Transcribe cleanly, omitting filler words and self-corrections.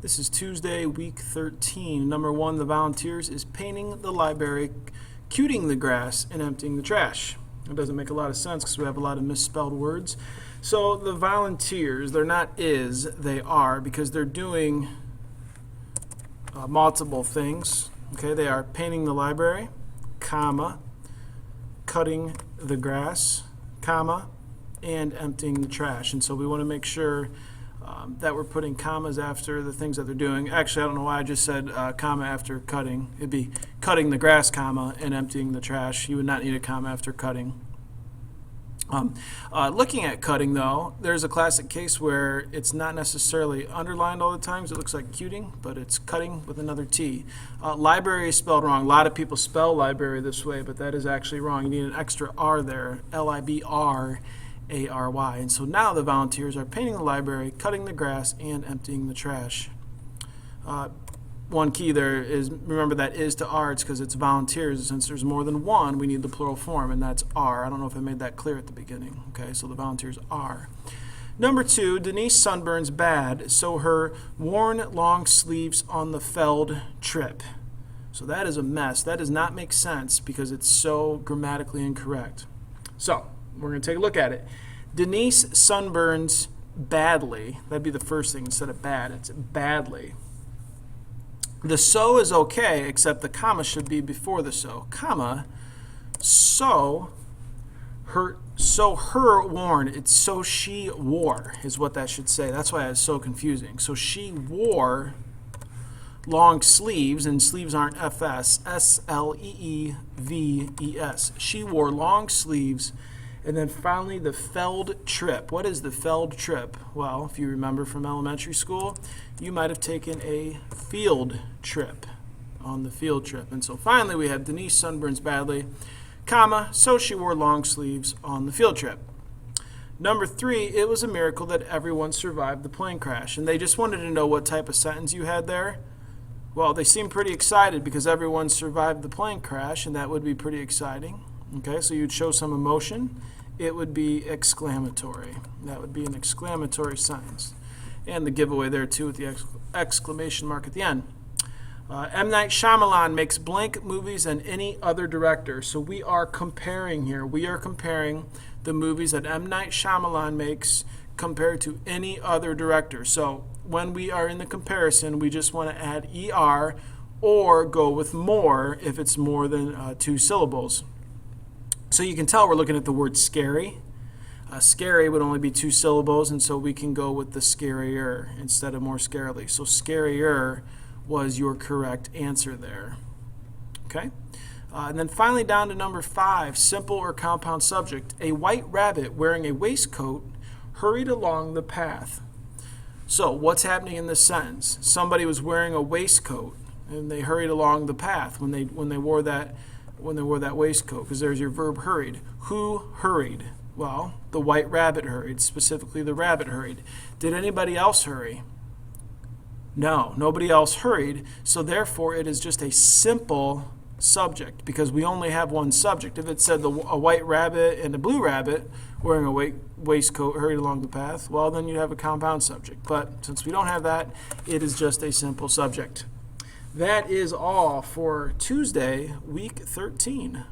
This is Tuesday, week 13. Number 1, the volunteers is painting the library, cuting the grass, and emptying the trash. It doesn't make a lot of sense because we have a lot of misspelled words. So the volunteers, they're not is, they are, because they're doing multiple things. Okay, they are painting the library, comma, cutting the grass, comma, and emptying the trash. And so we want to make sure that we're putting commas after the things that they're doing. Actually, I don't know why I just said comma after cutting. It'd be cutting the grass, comma, and emptying the trash. You would not need a comma after cutting. Looking at cutting, though, there's a classic case where it's not necessarily underlined all the time, so it looks like cuting, but it's cutting with another T. Library is spelled wrong. A lot of people spell library this way, but that is actually wrong. You need an extra R there, L-I-B-R-A-R-Y. And so now the volunteers are painting the library, cutting the grass, and emptying the trash. One key there is, remember that is to R, it's because it's volunteers. Since there's more than one, we need the plural form, and that's R. I don't know if I made that clear at the beginning. Okay, so the volunteers are. Number 2, Denise sunburns bad, so her worn long sleeves on the felled trip. So that is a mess. That does not make sense because it's so grammatically incorrect. So we're going to take a look at it. Denise sunburns badly. That'd be the first thing instead of bad. It's badly. The so is okay, except the comma should be before the so. Comma, so her worn, it's so she wore is what that should say. That's why it's so confusing. So she wore long sleeves, and sleeves aren't FS, S-L-E-E-V-E-S. She wore long sleeves. And then finally, the felled trip. What is the felled trip? Well, if you remember from elementary school, you might have taken a field trip on the field trip. And so finally, we have Denise sunburns badly, comma, so she wore long sleeves on the field trip. Number 3, it was a miracle that everyone survived the plane crash. And they just wanted to know what type of sentence you had there. Well, they seem pretty excited because everyone survived the plane crash, and that would be pretty exciting. Okay, so you'd show some emotion. It would be exclamatory. That would be an exclamatory sentence. And the giveaway there, too, with the exclamation mark at the end. M. Night Shyamalan makes blank movies than any other director. So we are comparing here. We are comparing the movies that M. Night Shyamalan makes compared to any other director. So when we are in the comparison, we just want to add ER or go with more if it's more than 2 syllables. So you can tell we're looking at the word scary. Scary would only be 2 syllables, and so we can go with the scarier instead of more scarily. So scarier was your correct answer there. Okay? And then finally down to number 5, simple or compound subject. A white rabbit wearing a waistcoat hurried along the path. So what's happening in this sentence? Somebody was wearing a waistcoat, and they hurried along the path when they wore that waistcoat, because there's your verb hurried. Who hurried? Well, the white rabbit hurried, specifically the rabbit hurried. Did anybody else hurry? No, nobody else hurried, so therefore it is just a simple subject because we only have one subject. If it said a white rabbit and a blue rabbit wearing a waistcoat hurried along the path, well, then you'd have a compound subject. But since we don't have that, it is just a simple subject. That is all for Tuesday, week 13.